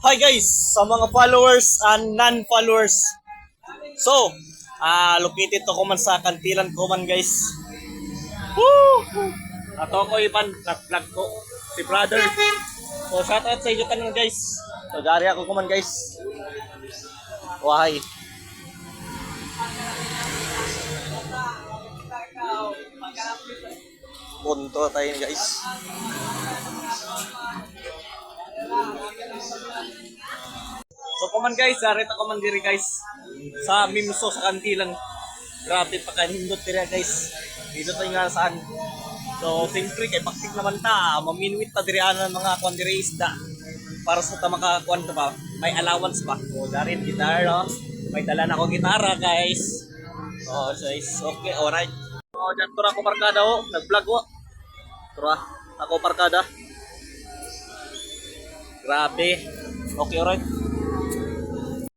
Hi guys, sa mga followers and non-followers. So, located to ko man sa Kantilan ko man guys. Woo! Ato ko ipan vlog ko si brother. So shout out sa inyo kanon guys. So gari ako kuman guys. Why? Punto tayo guys. So kuman guys, arita ko man diri guys sa Mimso sa Kantilan. Grabe pa kanindot diri guys. Dito tayo nga saan. So siyempre kay paktik naman ta, maminwit ta diri anan mga kwan diri isda. Para sa ta makakuan ta ba, may allowance pa. So darin gitara, may dala na ko gitara guys. Oh guys, okay, alright. So dyan tura ko barkada ho, nag-vlog ho. Tura, ako barkada. Grabe. Okay, alright.